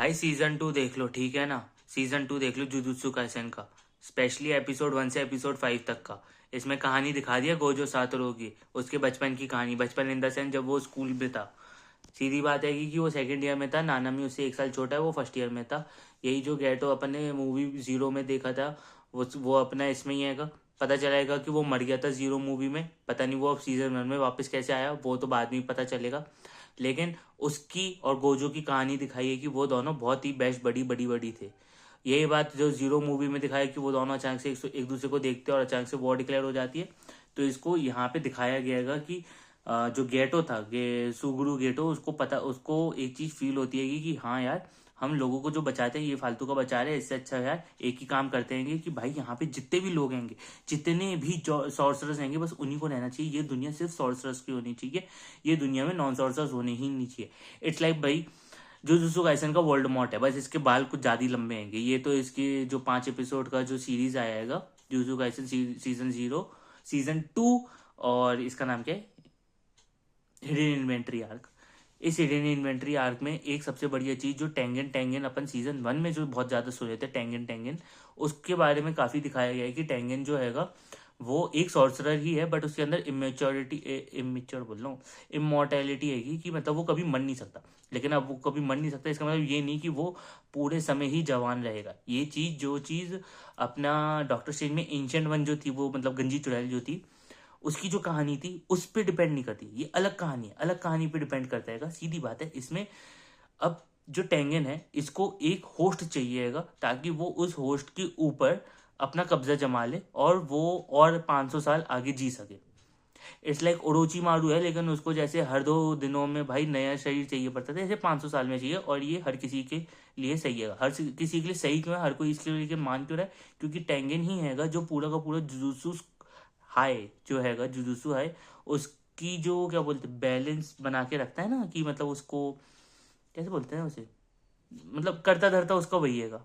भाई सीजन 2 देख लो, ठीक है ना। सीजन 2 देख लो जुजुत्सु काइसेन का, स्पेशली एपिसोड 1 से एपिसोड 5 तक का। इसमें कहानी दिखा दिया गोजो सातोरू की, उसके बचपन की कहानी। बचपन इन द सेंस जब वो स्कूल में था। सीधी बात है कि वो सेकंड ईयर में था, नानामी उससे 1 साल छोटा है, वो फर्स्ट ईयर में था। यही जो गेटो अपन ने मूवी जीरो में देखा था, वो अपना इसमें ही आएगा। पता चलेगा कि वो मर गया था जीरो मूवी में, पता नहीं वो अब सीजन 1 में वापस कैसे आया, वो तो बाद में पता चलेगा। लेकिन उसकी और गोजो की कहानी दिखाई है कि वो दोनों बहुत ही बेस्ट बड़ी बड़ी बड़ी थे। यही बात जो जीरो मूवी में दिखाया कि वो दोनों अचानक से एक दूसरे को देखते हैं और अचानक से वॉर डिक्लेयर हो जाती है। तो इसको यहाँ पे दिखाया गया है कि जो गेटो था, सुगुरु गेटो, उसको एक चीज फील होती है कि हाँ यार, हम लोगों को जो बचाते हैं ये फालतू का बचा रहे हैं, इससे अच्छा यार एक ही काम करते हैं कि भाई यहाँ पे जितने भी लोग हैं, जितने भी सॉर्सरर्स हैं, बस उन्हीं को रहना चाहिए। ये दुनिया सिर्फ सॉर्सरर्स की होनी चाहिए, ये दुनिया में नॉन सॉर्सरर्स होने ही नहीं चाहिए। इट्स लाइक भाई जुजुत्सु काइसन का वर्ल्ड मॉट है, बस इसके बाल कुछ ज्यादा ही लंबे हैं। ये तो इसके जो 5 एपिसोड का जो सीरीज आएगा जुजुत्सु काइसन सीजन 0 सीजन 2, और इसका नाम क्या है, हिडन इन्वेंट्री आर्क। इस हिडन इन्वेंट्री आर्क में एक सबसे बढ़िया चीज जो टेंगन टेंगन अपन सीजन 1 में जो बहुत ज्यादा सुने थे, टेंगन टेंगन, उसके बारे में काफी दिखाया गया है कि टेंगन जो हैगा वो एक सॉर्सरर ही है, बट उसके अंदर इमेच्योर बोल रहा हूँ, इमोर्टैलिटी हैगी कि मतलब वो कभी मर नहीं सकता। लेकिन अब वो कभी मर नहीं सकता, इसका मतलब ये नहीं कि वो पूरे समय ही जवान रहेगा। ये चीज जो चीज अपना डॉक्टर स्ट्रेंज में एंशिएंट वन जो थी, वो मतलब गंजी चुड़ैल जो थी, उसकी जो कहानी थी उस पर डिपेंड नहीं करती। ये अलग कहानी है, अलग कहानी पे डिपेंड करता है। सीधी बात है इसमें। अब जो टेंगन है, इसको एक होस्ट चाहिएगा ताकि वो उस होस्ट के ऊपर अपना कब्जा जमा ले और वो और 500 साल आगे जी सके। इट्स लाइक ओरोची मारू है, लेकिन उसको जैसे हर 2 दिनों में भाई नया शरीर चाहिए पड़ता था, ऐसे 500 साल में चाहिए। और ये हर किसी के लिए सही है, हर किसी के लिए सही क्यों है, हर कोई इसके लिए मान क्यों रहा है, क्योंकि टेंगन ही हैगा जो पूरा का पूरा जुजुत्सु हाई जो हैगा, जुजुत्सु हाई, उसकी जो क्या बोलते बैलेंस बना के रखता है ना, कि मतलब उसको कैसे बोलते हैं उसे, मतलब करता धरता उसका वही हैगा।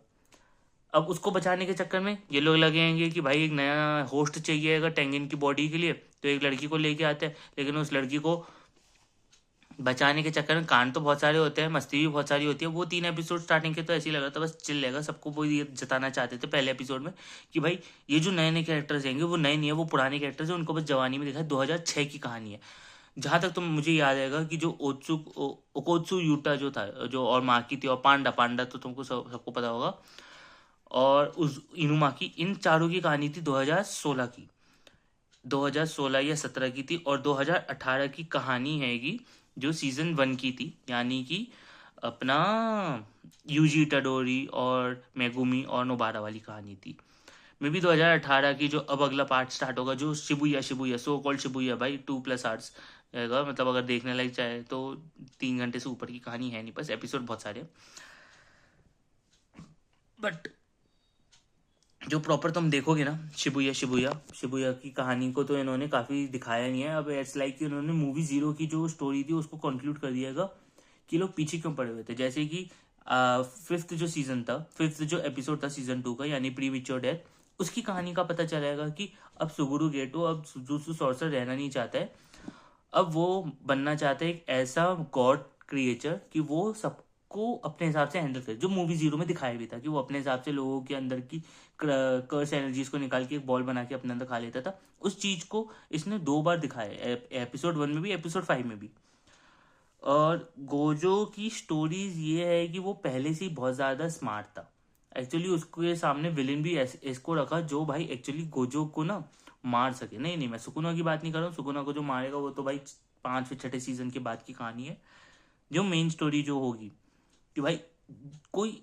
अब उसको बचाने के चक्कर में ये लोग लगेंगे कि भाई एक नया होस्ट चाहिएगा टेंगिन की बॉडी के लिए, तो एक लड़की को लेके आते हैं। लेकिन उस लड़की को बचाने के चक्कर में कांड तो बहुत सारे होते हैं, मस्ती भी बहुत सारी होती है। वो 3 एपिसोड स्टार्टिंग के तो ऐसे ही लग रहा था बस चिल लेगा, सबको वो ये जताना चाहते थे पहले एपिसोड में कि भाई ये जो नए नए कैरेक्टर्स आएंगे वो नए नहीं है, वो पुराने कैरेक्टर्स हैं, उनको बस जवानी में दिखाया। 2006 की कहानी है जहां तक तो मुझे याद आएगा कि जो ओकोत्सु यूटा जो था, जो और माकी थी, और पांडा पांडा तो तुमको सबको पता होगा, और उस इनुमाकी, इन चारों की कहानी थी 2016 की, 2016 या 17 की थी। और 2018 की कहानी हैगी जो सीजन 1 की थी, यानी कि अपना यूजी टडोरी और मेगुमी और नोबारा वाली कहानी थी। मे बी 2018 की जो अब अगला पार्ट स्टार्ट होगा, जो Shibuya Shibuya so called Shibuya भाई 2+आवर्स रहेगा, मतलब अगर देखने लायक चाहे तो 3 घंटे से ऊपर की कहानी है नहीं, बस एपिसोड बहुत सारे। बट जो प्रॉपर तुम देखोगे ना, शिबुया शिबुया शिबुया की कहानी को तो इन्होंने काफी दिखाया नहीं है। अब इट्स लाइक कि इन्होंने मूवी जीरो की जो स्टोरी थी उसको कंक्लूड कर दिया कि लोग पीछे क्यों पड़े हुए थे। जैसे कि 5th जो सीजन था, 5th जो एपिसोड था सीजन 2 का, यानी प्री विचोर डेथ, उसकी कहानी का पता चलेगा कि अब सुगुरु गेटो अब जुजुत्सु सॉर्सर रहना नहीं चाहता है। अब वो बनना चाहते हैं एक ऐसा गॉड क्रिएचर कि वो सबको अपने हिसाब से हैंडल करे, जो मूवी जीरो में दिखाया भी था कि वो अपने हिसाब से लोगों के अंदर की कर्स एनर्जीज को निकाल के एक बॉल बना के अपने अंदर खा लेता था। उस चीज को इसने 2 बार दिखाया, एपिसोड 1 में भी, एपिसोड 5 में भी। और गोजो की स्टोरीज ये है कि वो पहले से ही बहुत ज्यादा स्मार्ट था। एक्चुअली उसको ये सामने विलेन भी इसको रखा जो भाई एक्चुअली गोजो को ना मार सके। नहीं नहीं, मैं सुकुना की बात नहीं कर रहा हूँ, सुकुना को जो मारेगा वो तो भाई 5 या 6 सीजन के बाद की कहानी है। जो मेन स्टोरी जो होगी कि भाई कोई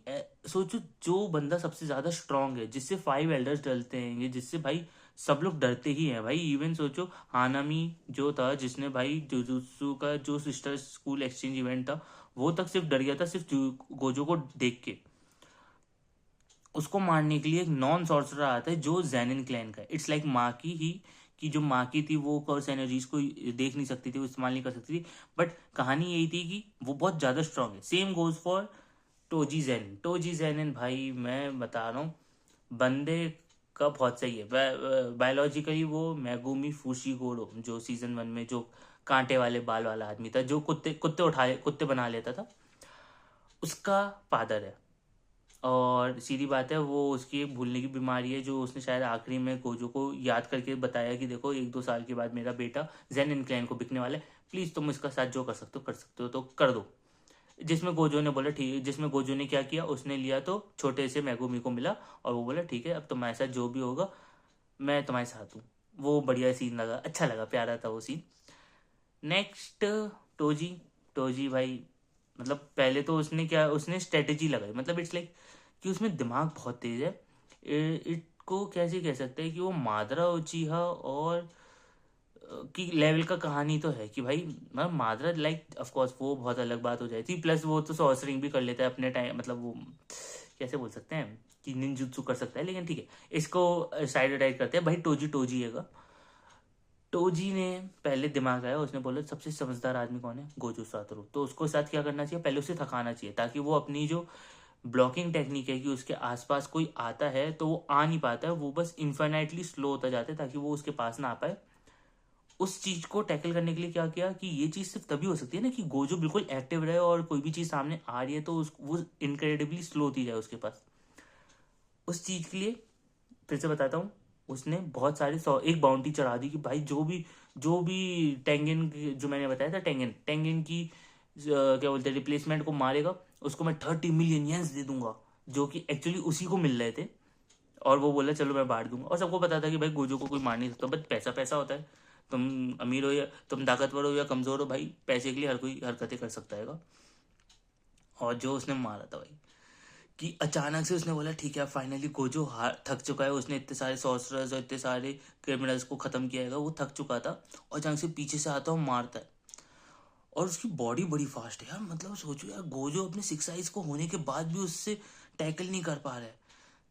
सोचो जो बंदा सबसे ज्यादा स्ट्रांग है, जिससे 5 एल्डर्स डरते हैं, जिससे भाई सब लोग डरते ही हैं भाई। इवन सोचो हानामी जो था, जिसने भाई जुजुत्सु का जो सिस्टर स्कूल एक्सचेंज इवेंट था, वो तक सिर्फ डर गया था सिर्फ गोजो को देख के। उसको मारने के लिए एक नॉन सॉर्सरर आता है जो जैनिन क्लैन का है। इट्स लाइक माँ की ही, कि जो माँ की थी वो कर्स एनर्जीज को देख नहीं सकती थी, वो इस्तेमाल नहीं कर सकती थी। बट कहानी यही थी कि वो बहुत ज्यादा स्ट्रांग है। सेम गोज फॉर टोजी जैनिन भाई, मैं बता रहा हूँ बंदे का बहुत सही है। बायोलॉजिकली वो मैगुमी फूशीगोरो, जो सीजन 1 में जो कांटे वाले बाल वाला आदमी था, जो कुत्ते कुत्ते बना लेता था, उसका फादर है। और सीधी बात है, वो उसकी एक भूलने की बीमारी है, जो उसने शायद आखिरी में गोजो को याद करके बताया कि देखो 1-2 साल के बाद मेरा बेटा जेन इनक्लाइन को बिकने वाला है, प्लीज़ तुम इसका साथ जो कर सकते हो कर सकते हो तो कर दो। जिसमें गोजो ने बोला ठीक, जिसमें गोजो ने क्या किया, उसने लिया तो छोटे से मैगुमी को मिला और वो बोला ठीक है अब तुम्हारे साथ जो भी होगा मैं तुम्हारे साथ हूँ। वो बढ़िया सीन लगा, अच्छा लगा, प्यारा था वो सीन। नेक्स्ट, टोजी। टोजी भाई, मतलब पहले तो उसने क्या, उसने स्ट्रेटेजी लगाई, मतलब इट्स लाइक कि उसमें दिमाग बहुत तेज है। को कैसे कह सकते हैं कि वो मादरा उचीहा और की लेवल का कहानी तो है कि भाई मतलब मादरा लाइक ऑफ कोर्स वो बहुत अलग बात हो जाती, प्लस वो तो सॉर्सरिंग भी कर लेता है अपने टाइम, मतलब वो कैसे बोल सकते हैं कि निंजुत्सु कर सकता है, लेकिन ठीक है इसको साइड अटैक करते हैं। भाई टोजी टोजी है। टोजी ने पहले दिमाग आया, उसने बोला सबसे समझदार आदमी कौन है, गोजो सातोरू, तो उसको साथ क्या करना चाहिए, पहले उसे थकाना चाहिए ताकि वो अपनी जो ब्लॉकिंग टेक्निक है कि उसके आसपास कोई आता है तो वो आ नहीं पाता है, वो बस इन्फाइनाइटली स्लो होता जाता है ताकि वो उसके पास ना आ पाए। उस चीज को टैकल करने के लिए क्या किया कि ये चीज सिर्फ तभी हो सकती है ना कि गोजो बिल्कुल एक्टिव रहे और कोई भी चीज सामने आ रही है तो वो इनक्रेडिबली स्लो होती जाए उसके पास। उस चीज के लिए फिर से बताता हूँ, उसने बहुत सारे एक बाउंड्री चढ़ा दी कि भाई जो भी टेंगन जो मैंने बताया था, टेंगन टेंगन की क्या बोलते हैं रिप्लेसमेंट को मारेगा, उसको मैं 30 मिलियन येन्स दे दूंगा, जो कि एक्चुअली उसी को मिल रहे थे। और वो बोला चलो मैं बांट दूंगा, और सबको पता था कि भाई गोजो को कोई मार नहीं सकता, बट पैसा पैसा होता है। तुम अमीर हो या तुम ताकतवर हो या कमजोर हो, भाई पैसे के लिए हर कोई हरकतें कर सकता है। और जो उसने मारा था भाई, कि अचानक से उसने बोला ठीक है फाइनली गोजो हार थक चुका है, उसने इतने सारे सॉर्सरर्स और इतने सारे क्रिमिनल्स को खत्म किया है, वो थक चुका था, और अचानक से पीछे से आता है मारता है। और उसकी बॉडी बड़ी फास्ट है यार, मतलब सोचो यार गोजो अपने 6 साइज को होने के बाद भी उससे टैकल नहीं कर पा रहा है।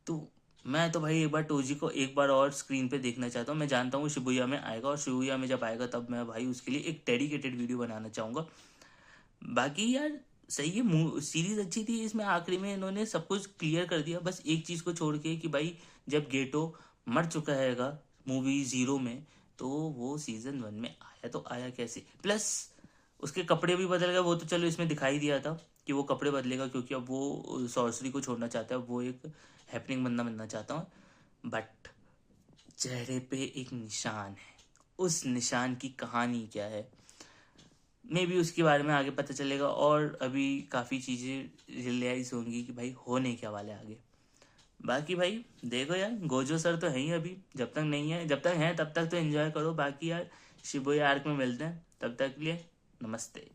तो मैं तो भाई एक बार टोजी को एक बार और स्क्रीन पे देखना चाहता हूँ। मैं जानता हूँ शिबुया में आएगा, और शिबुया में जब आएगा तब मैं भाई उसके लिए एक डेडिकेटेड वीडियो बनाना चाहूँगा। बाकी यार सही है, सीरीज अच्छी थी, इसमें आखिरी में इन्होंने सब कुछ क्लियर कर दिया, बस एक चीज को छोड़ के कि भाई जब गेटो मर चुका हैगा मूवी जीरो में, तो वो सीजन 1 में आया तो आया कैसे, प्लस उसके कपड़े भी बदल गए, वो तो चलो इसमें दिखाई दिया था कि वो कपड़े बदलेगा क्योंकि अब वो सॉर्सरी को छोड़ना चाहता है, वो एक हैपनिंग बंदा बनना चाहता हूँ। बट चेहरे पे एक निशान है, उस निशान की कहानी क्या है मे बी उसके बारे में आगे पता चलेगा, और अभी काफ़ी चीज़ें रियलाइज होंगी कि भाई होने क्या वाले आगे। बाकी भाई देखो यार, गोजो सर तो है ही अभी, जब तक नहीं है, जब तक है तब तक तो एंजॉय करो, बाकी यार शिबुया आर्क में मिलते हैं, तब तक के लिए नमस्ते।